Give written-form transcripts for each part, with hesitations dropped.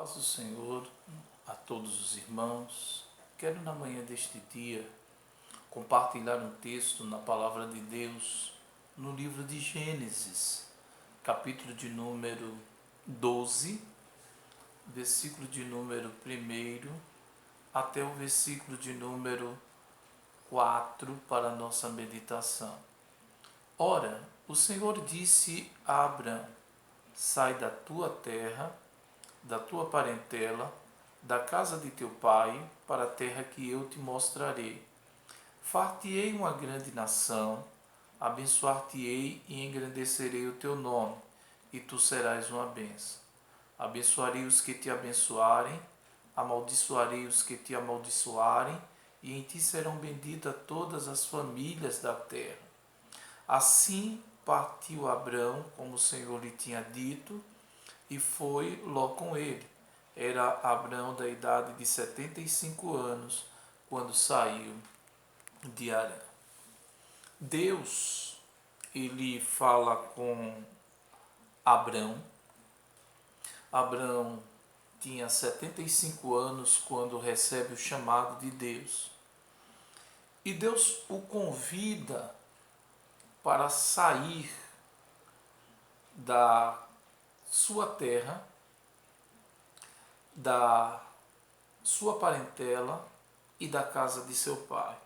Paz do Senhor a todos os irmãos. Quero na manhã deste dia compartilhar um texto na palavra de Deus no livro de Gênesis, capítulo de número 12, versículo de número 1 até o versículo de número 4 para a nossa meditação. Ora, o Senhor disse a Abrão: sai da tua terra, da tua parentela, da casa de teu pai, para a terra que eu te mostrarei. Far-te-ei uma grande nação, abençoar-te-ei e engrandecerei o teu nome, e tu serás uma bênção. Abençoarei os que te abençoarem, amaldiçoarei os que te amaldiçoarem, e em ti serão benditas todas as famílias da terra. Assim partiu Abrão, como o Senhor lhe tinha dito, e foi Ló com ele. Era Abrão da idade de 75 anos, quando saiu de Harã. Deus, ele fala com Abrão. Abrão tinha 75 anos quando recebe o chamado de Deus. E Deus o convida para sair da sua terra, da sua parentela e da casa de seu pai.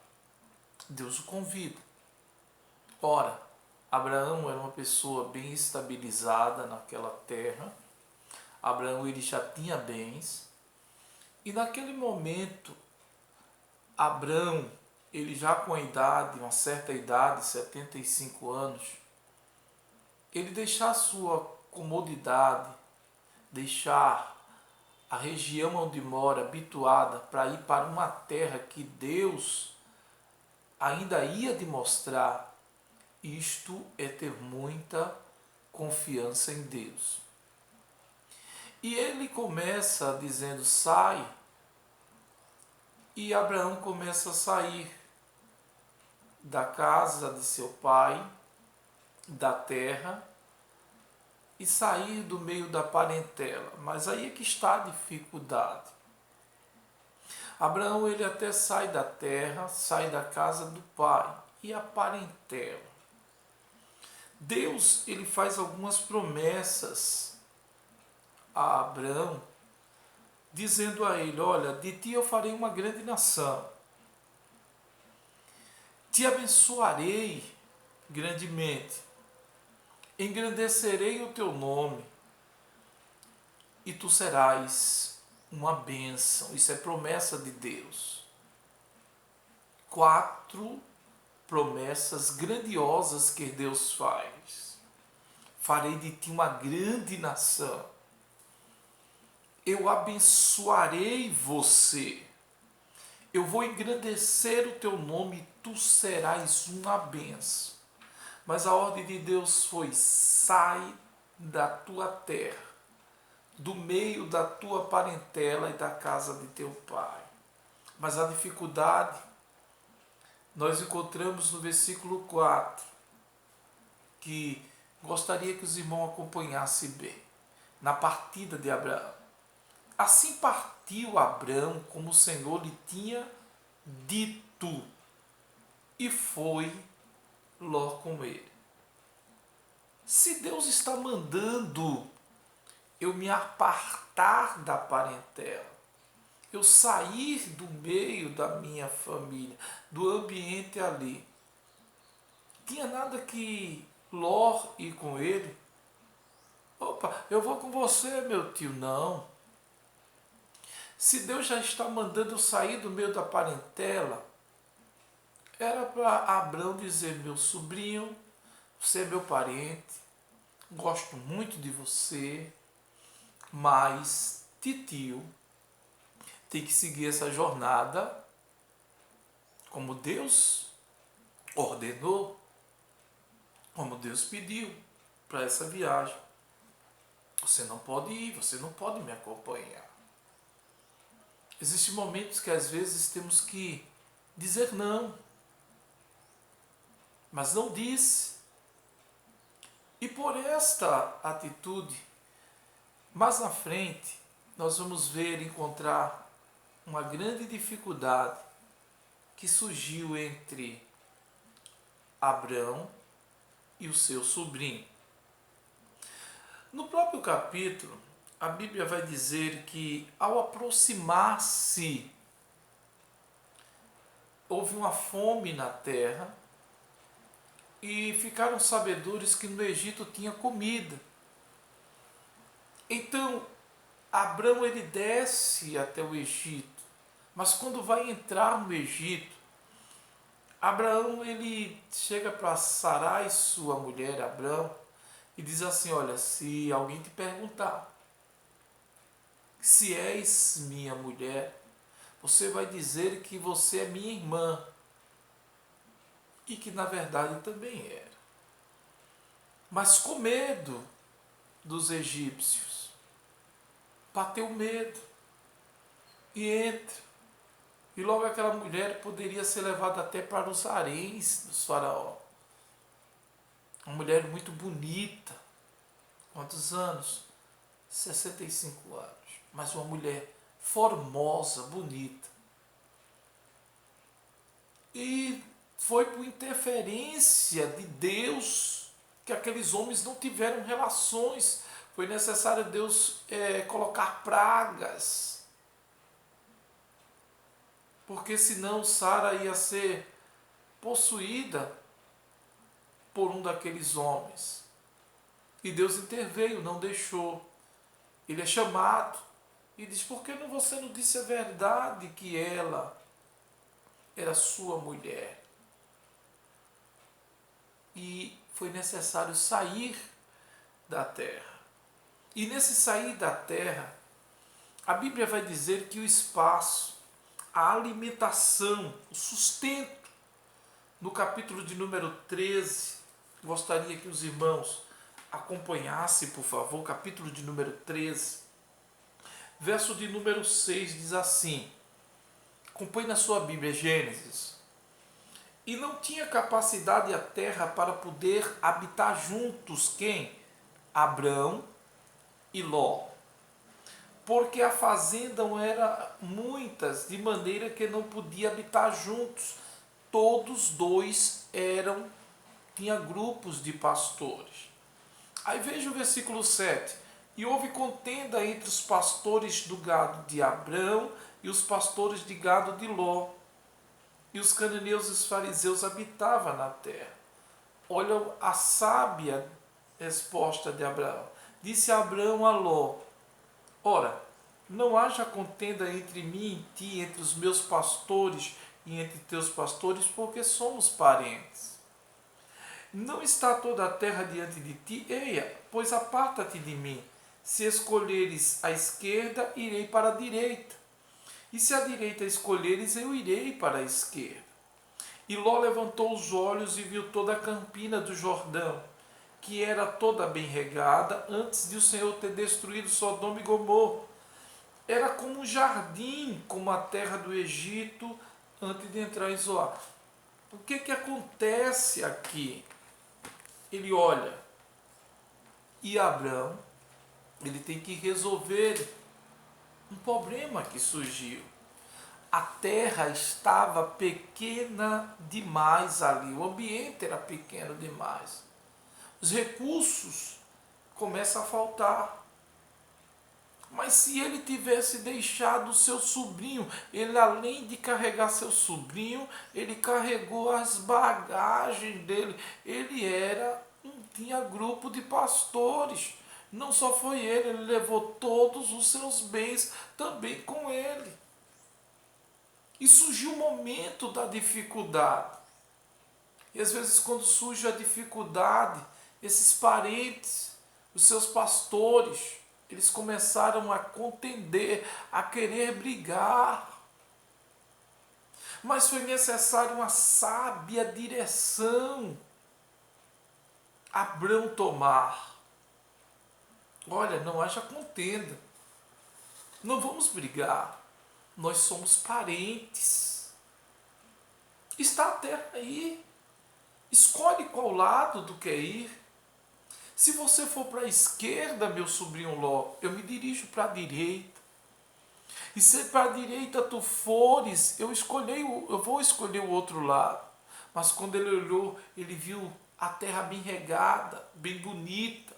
Deus o convida. Ora, Abraão era uma pessoa bem estabilizada naquela terra. Abraão ele já tinha bens. E naquele momento, Abraão, ele já com a idade, uma certa idade, 75 anos, ele deixar a sua comodidade, deixar a região onde mora habituada para ir para uma terra que Deus ainda ia demonstrar. Isto é ter muita confiança em Deus. E ele começa dizendo: sai. E Abraão começa a sair da casa de seu pai, da terra, e sair do meio da parentela. Mas aí é que está a dificuldade. Abraão ele até sai da terra, sai da casa do pai e a parentela. Deus ele faz algumas promessas a Abraão, dizendo a ele: olha, de ti eu farei uma grande nação, te abençoarei grandemente, engrandecerei o teu nome e tu serás uma bênção. Isso é promessa de Deus. 4 promessas grandiosas que Deus faz. Farei de ti uma grande nação. Eu abençoarei você. Eu vou engrandecer o teu nome e tu serás uma bênção. Mas a ordem de Deus foi: sai da tua terra, do meio da tua parentela e da casa de teu pai. Mas a dificuldade nós encontramos no versículo 4, que gostaria que os irmãos acompanhassem bem, na partida de Abraão. Assim partiu Abraão, como o Senhor lhe tinha dito, e foi Ló com ele. Se Deus está mandando eu me apartar da parentela, eu sair do meio da minha família, do ambiente ali, tinha nada que Ló ir com ele. Opa, eu vou com você, meu tio. Não. Se Deus já está mandando eu sair do meio da parentela, era para Abraão dizer: meu sobrinho, você é meu parente, gosto muito de você, mas titio tem que seguir essa jornada como Deus ordenou, como Deus pediu para essa viagem. Você não pode ir, você não pode me acompanhar. Existem momentos que às vezes temos que dizer não, mas não disse. E por esta atitude, mais na frente, nós vamos encontrar uma grande dificuldade que surgiu entre Abrão e o seu sobrinho. No próprio capítulo, a Bíblia vai dizer que ao aproximar-se, houve uma fome na terra e ficaram sabedores que no Egito tinha comida. Então, Abrão ele desce até o Egito, mas quando vai entrar no Egito, Abraão ele chega para Sarai, sua mulher Abrão, e diz assim: olha, se alguém te perguntar se és minha mulher, você vai dizer que você é minha irmã, e que na verdade também era. Mas com medo dos egípcios, bateu medo e entra. E logo aquela mulher poderia ser levada até para os haréns dos faraó. Uma mulher muito bonita. Quantos anos? 65 anos. Mas uma mulher formosa, bonita. E foi por interferência de Deus que aqueles homens não tiveram relações. Foi necessário Deus colocar pragas, porque senão Sara ia ser possuída por um daqueles homens. E Deus interveio, não deixou. Ele é chamado e diz: por que você não disse a verdade que ela era sua mulher? E foi necessário sair da terra. E nesse sair da terra, a Bíblia vai dizer que o espaço, a alimentação, o sustento, no capítulo de número 13, gostaria que os irmãos acompanhassem, por favor, capítulo de número 13, verso de número 6 diz assim, acompanhe na sua Bíblia, Gênesis: e não tinha capacidade a terra para poder habitar juntos quem? Abrão e Ló, porque a fazenda era muitas, de maneira que não podia habitar juntos. Todos dois tinha grupos de pastores. Aí veja o versículo 7. E houve contenda entre os pastores do gado de Abrão e os pastores de gado de Ló. E os cananeus e os fariseus habitavam na terra. Olha a sábia resposta de Abraão. Disse Abrão a Ló: ora, não haja contenda entre mim e ti, entre os meus pastores e entre teus pastores, porque somos parentes. Não está toda a terra diante de ti? Eia, pois aparta-te de mim. Se escolheres a esquerda, irei para a direita. E se a direita escolheres, eu irei para a esquerda. E Ló levantou os olhos e viu toda a campina do Jordão, que era toda bem regada, antes de o Senhor ter destruído Sodoma e Gomorra. Era como um jardim, como a terra do Egito, antes de entrar em Zoar. O que acontece aqui? Ele olha, e Abrão, ele tem que resolver um problema que surgiu. A terra estava pequena demais ali, o ambiente era pequeno demais. Os recursos começam a faltar. Mas se ele tivesse deixado o seu sobrinho, ele além de carregar seu sobrinho, ele carregou as bagagens dele. Tinha grupo de pastores. Não só foi ele levou todos os seus bens também com ele. E surgiu o momento da dificuldade. E às vezes quando surge a dificuldade, esses parentes, os seus pastores, eles começaram a contender, a querer brigar. Mas foi necessário uma sábia direção. Abrão tomar. Olha, não haja contenda. Não vamos brigar. Nós somos parentes. Está a terra aí. Escolhe qual lado tu quer ir. Se você for para a esquerda, meu sobrinho Ló, eu me dirijo para a direita. E se para a direita tu fores, eu vou escolher o outro lado. Mas quando ele olhou, ele viu a terra bem regada, bem bonita,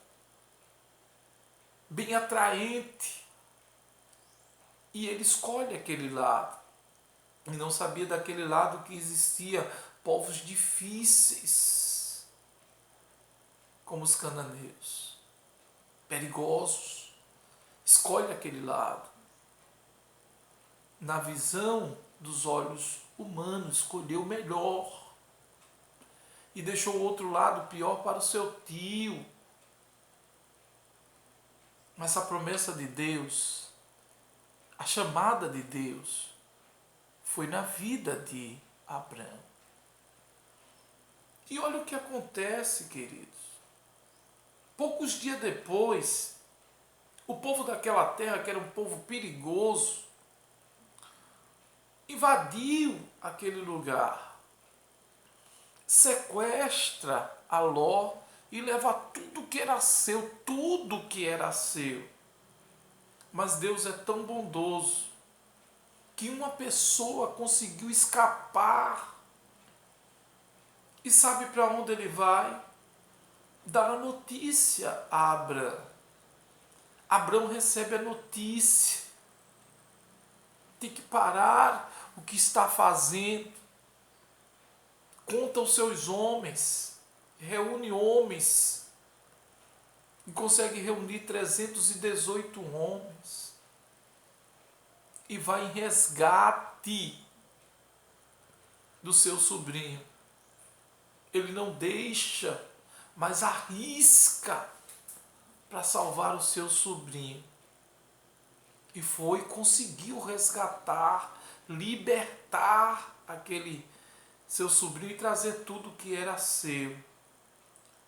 bem atraente. E ele escolhe aquele lado. E não sabia daquele lado que existia povos difíceis, como os cananeus, perigosos. Escolhe aquele lado. Na visão dos olhos humanos, escolheu o melhor. E deixou o outro lado pior para o seu tio. Mas a promessa de Deus, a chamada de Deus, foi na vida de Abraão. E olha o que acontece, queridos. Poucos dias depois, o povo daquela terra, que era um povo perigoso, invadiu aquele lugar, sequestra a Ló e leva tudo que era seu. Mas Deus é tão bondoso que uma pessoa conseguiu escapar. E sabe para onde ele vai? Dar a notícia a Abraão. Abraão recebe a notícia. Tem que parar o que está fazendo. Conta aos seus homens. Reúne homens. E consegue reunir 318 homens. E vai em resgate do seu sobrinho. Ele não deixa, mas arrisca para salvar o seu sobrinho. E conseguiu resgatar, libertar aquele seu sobrinho e trazer tudo que era seu.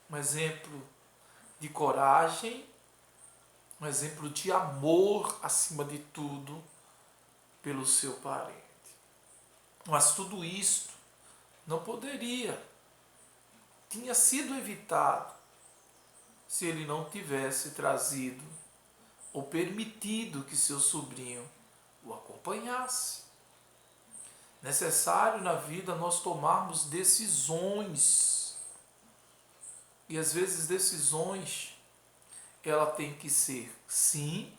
Um exemplo de coragem, um exemplo de amor acima de tudo pelo seu parente. Mas tudo isto não tinha sido evitado se ele não tivesse trazido ou permitido que seu sobrinho o acompanhasse. Necessário na vida nós tomarmos decisões. E às vezes decisões, ela tem que ser sim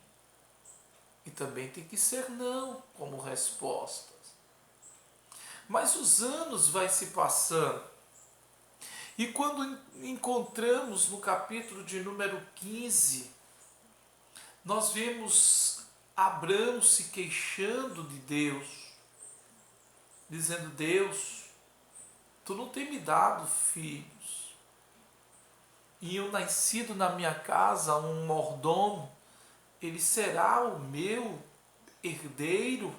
e também tem que ser não como respostas. Mas os anos vai se passando. E quando encontramos no capítulo de número 15, nós vemos Abraão se queixando de Deus, dizendo: Deus, tu não tem me dado filhos, e eu nascido na minha casa um mordomo, ele será o meu herdeiro?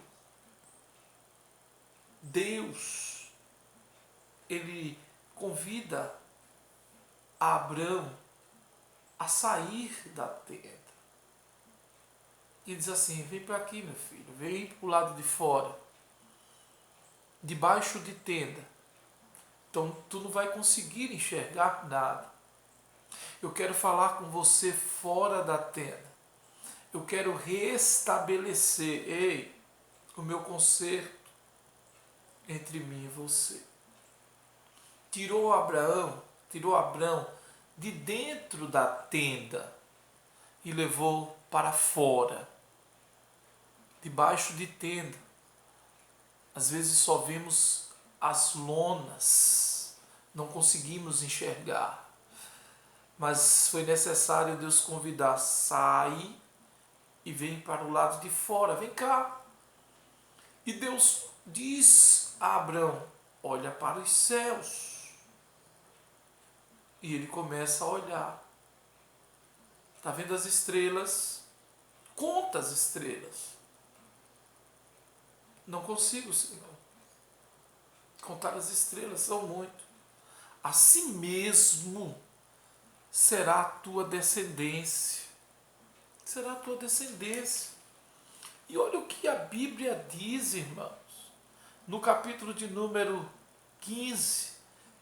Deus, ele convida a Abraão a sair da tenda. E diz assim: vem para aqui, meu filho, vem para o lado de fora, debaixo de tenda. Então tu não vai conseguir enxergar nada. Eu quero falar com você fora da tenda. Eu quero restabelecer, o meu conserto entre mim e você. Tirou Abraão de dentro da tenda e levou para fora, debaixo de tenda. Às vezes só vemos as lonas, não conseguimos enxergar. Mas foi necessário Deus convidar: sai e vem para o lado de fora, vem cá. E Deus diz a Abraão: olha para os céus. E ele começa a olhar. Está vendo as estrelas? Conta as estrelas. Não consigo, Senhor. Contar as estrelas, são muito. Assim mesmo será a tua descendência. Será a tua descendência. E olha o que a Bíblia diz, irmãos. No capítulo de número 15,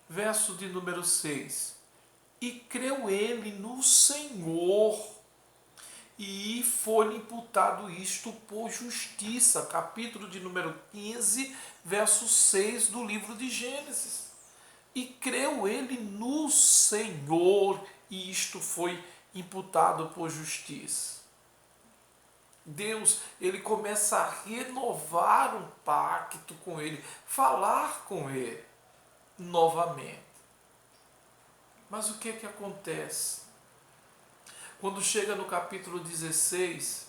verso de número 6. E creu ele no Senhor, e foi-lhe imputado isto por justiça. Capítulo de número 15, verso 6 do livro de Gênesis. E creu ele no Senhor, e isto foi imputado por justiça. Deus, ele começa a renovar um pacto com ele, falar com ele novamente. Mas o que é que acontece? Quando chega no capítulo 16,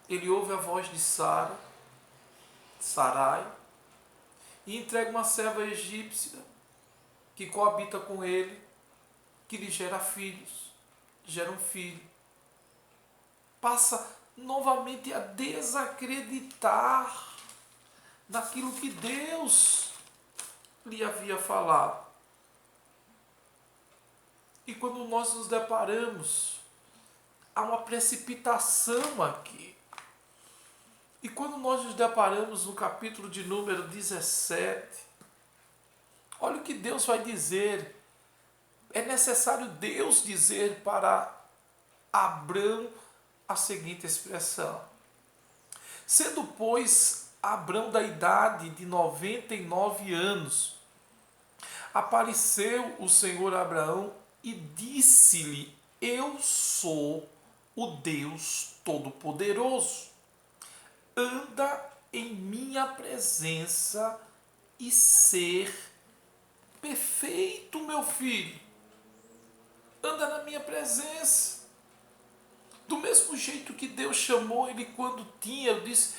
ele ouve a voz de Sarai, e entrega uma serva egípcia que coabita com ele, que lhe gera filhos, gera um filho. Passa novamente a desacreditar naquilo que Deus lhe havia falado. E quando nós nos deparamos, há uma precipitação aqui. E quando nós nos deparamos no capítulo de número 17, olha o que Deus vai dizer. É necessário Deus dizer para Abrão a seguinte expressão: sendo, pois, Abrão da idade de 99 anos, apareceu o Senhor a Abraão e disse-lhe: eu sou o Deus Todo-Poderoso. Anda em minha presença e ser perfeito, meu filho. Anda na minha presença. Do mesmo jeito que Deus chamou ele quando tinha, eu disse,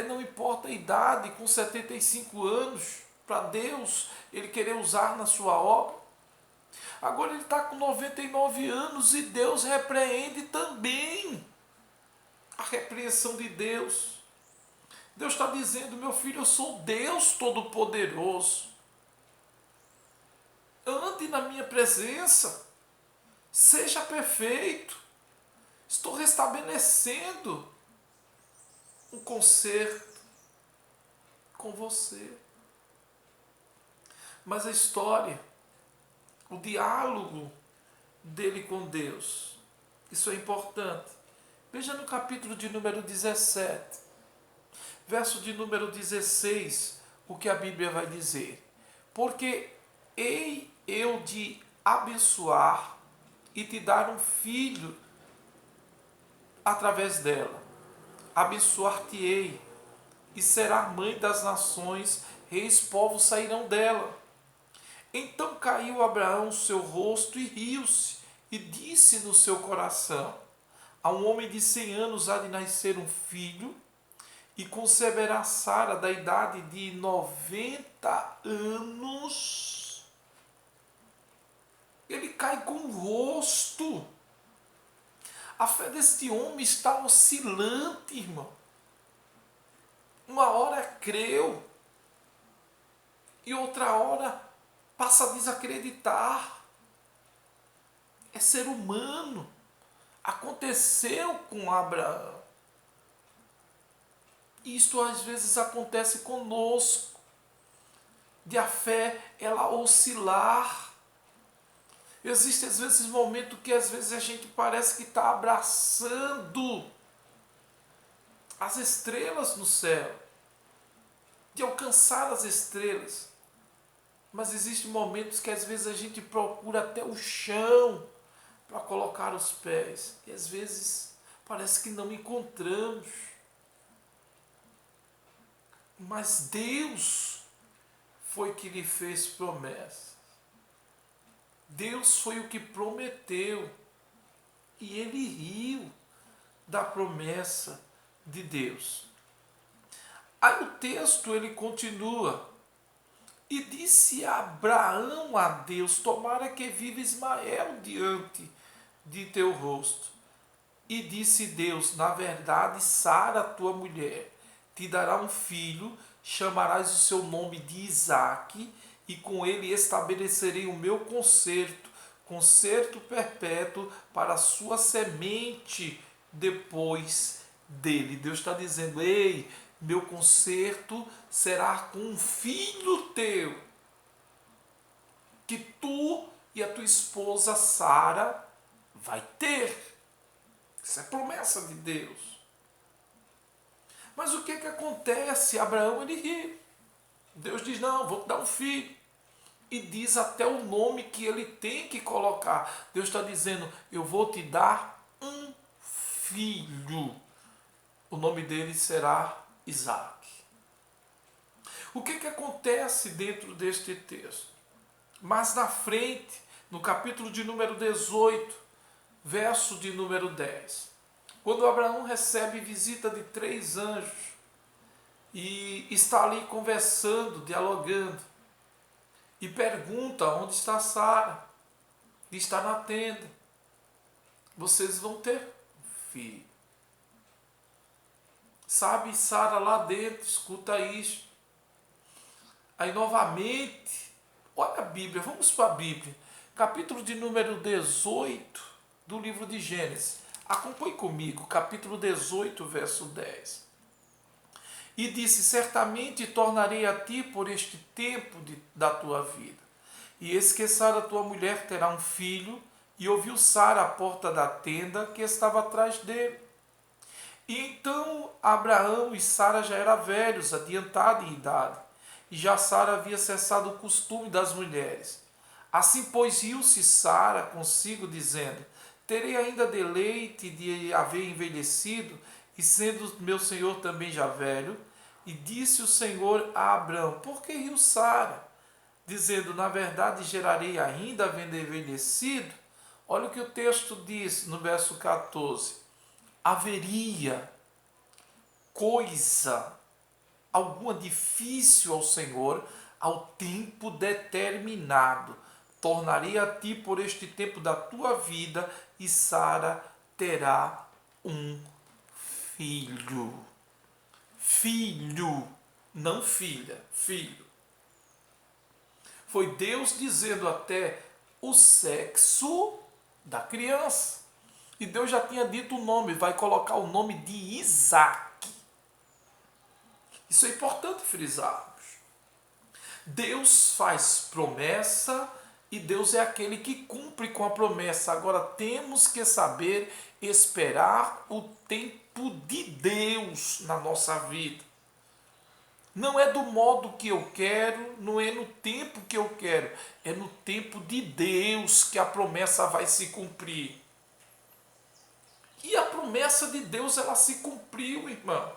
não importa a idade, com 75 anos, para Deus, ele querer usar na sua obra. Agora ele está com 99 anos e Deus repreende também a repreensão de Deus. Deus está dizendo: meu filho, eu sou Deus Todo-Poderoso. Ande na minha presença, seja perfeito. Estou restabelecendo um conserto com você. Mas a história, o diálogo dele com Deus, isso é importante. Veja no capítulo de número 17, verso de número 16, o que a Bíblia vai dizer. Porque hei eu de abençoar e te dar um filho através dela. Abençoar-te-ei e será mãe das nações, reis povos sairão dela. Então caiu Abraão o seu rosto e riu-se, e disse no seu coração: a um homem de 100 anos há de nascer um filho, e conceberá Sara da idade de 90 anos. Ele cai com o rosto. A fé deste homem está oscilante, irmão. Uma hora creu e outra hora passa a desacreditar. É ser humano. Aconteceu com Abraão. Isto às vezes acontece conosco. De a fé ela oscilar. Existem às vezes momentos que às vezes a gente parece que está abraçando as estrelas no céu, de alcançar as estrelas. Mas existem momentos que às vezes a gente procura até o chão para colocar os pés. E às vezes parece que não encontramos. Mas Deus foi que lhe fez promessa. Deus foi o que prometeu. E ele riu da promessa de Deus. Aí o texto ele continua. E disse Abraão a Deus: tomara que viva Ismael diante de teu rosto. E disse Deus: na verdade, Sara, tua mulher, te dará um filho, chamarás o seu nome de Isaque, e com ele estabelecerei o meu concerto perpétuo para a sua semente depois dele. Deus está dizendo: ei, meu concerto será com um filho teu, que tu e a tua esposa Sara vai ter. Isso é promessa de Deus. Mas o que acontece? Abraão, ele ri. Deus diz, não, vou te dar um filho. E diz até o nome que ele tem que colocar. Deus está dizendo, eu vou te dar um filho. O nome dele será Isaac. O que acontece dentro deste texto? Mais na frente, no capítulo de número 18, verso de número 10, quando Abraão recebe visita de 3 anjos e está ali conversando, dialogando, e pergunta onde está Sara, e está na tenda. Vocês vão ter um filho. Sabe, Sara lá dentro, escuta isso. Aí novamente, olha a Bíblia, vamos para a Bíblia. Capítulo de número 18 do livro de Gênesis. Acompanhe comigo, capítulo 18, verso 10. E disse, certamente tornarei a ti por este tempo da tua vida. E eis que Sara, tua mulher, terá um filho. E ouviu Sara à porta da tenda que estava atrás dele. E então Abraão e Sara já eram velhos, adiantados em idade. E já Sara havia cessado o costume das mulheres. Assim, pois, riu-se Sara consigo, dizendo, terei ainda deleite de haver envelhecido, e sendo meu senhor também já velho? E disse o Senhor a Abraão, por que riu Sara? Dizendo, na verdade gerarei ainda, havendo envelhecido? Olha o que o texto diz no verso 14. Haveria coisa alguma difícil ao Senhor ao tempo determinado. Tornarei a ti por este tempo da tua vida, e Sara terá um filho. Filho, não filha, filho. Foi Deus dizendo até o sexo da criança. E Deus já tinha dito o nome, vai colocar o nome de Isaac. Isso é importante frisarmos. Deus faz promessa e Deus é aquele que cumpre com a promessa. Agora temos que saber esperar o tempo de Deus na nossa vida. Não é do modo que eu quero, não é no tempo que eu quero, é no tempo de Deus que a promessa vai se cumprir. E a promessa de Deus, ela se cumpriu, irmão.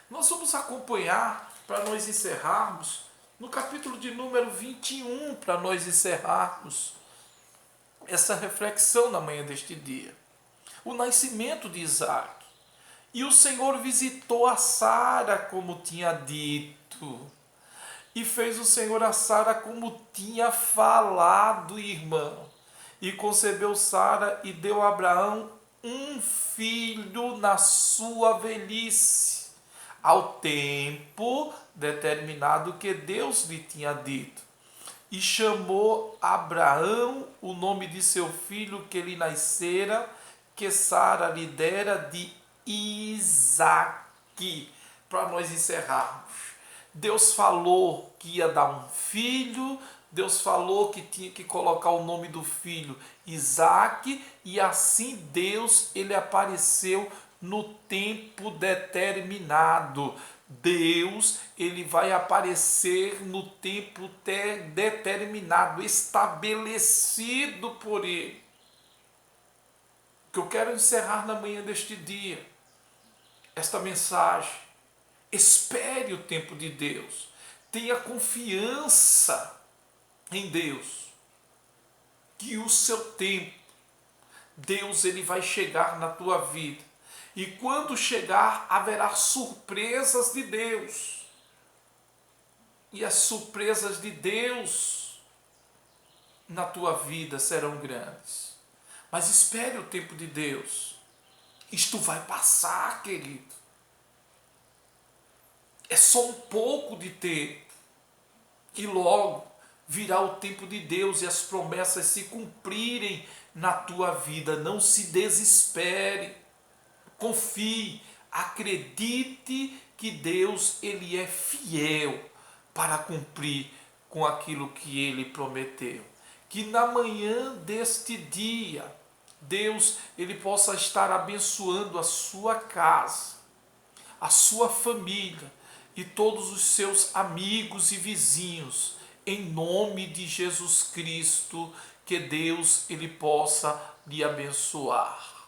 Nós vamos acompanhar, para nós encerrarmos, no capítulo de número 21, para nós encerrarmos essa reflexão na manhã deste dia. O nascimento de Isaac. E o Senhor visitou a Sara como tinha dito. E fez o Senhor a Sara como tinha falado, irmão. E concebeu Sara e deu a Abraão um filho na sua velhice, ao tempo determinado que Deus lhe tinha dito. E chamou Abraão o nome de seu filho que lhe nascera, que Sara lhe dera, de Isaque. Para nós encerrarmos, Deus falou que ia dar um filho, Deus falou que tinha que colocar o nome do filho Isaque, e assim Deus, ele apareceu no tempo determinado. Deus, ele vai aparecer no tempo determinado, estabelecido por ele. Que eu quero encerrar na manhã deste dia esta mensagem. Espere o tempo de Deus. Tenha confiança em Deus. Que o seu tempo, Deus, ele vai chegar na tua vida. E quando chegar, haverá surpresas de Deus. E as surpresas de Deus na tua vida serão grandes. Mas espere o tempo de Deus. Isto vai passar, querido. É só um pouco de tempo. E logo virá o tempo de Deus e as promessas se cumprirem na tua vida. Não se desespere. Confie. Acredite que Deus, ele é fiel para cumprir com aquilo que ele prometeu. Que na manhã deste dia Deus, ele possa estar abençoando a sua casa, a sua família e todos os seus amigos e vizinhos, em nome de Jesus Cristo, que Deus ele possa lhe abençoar.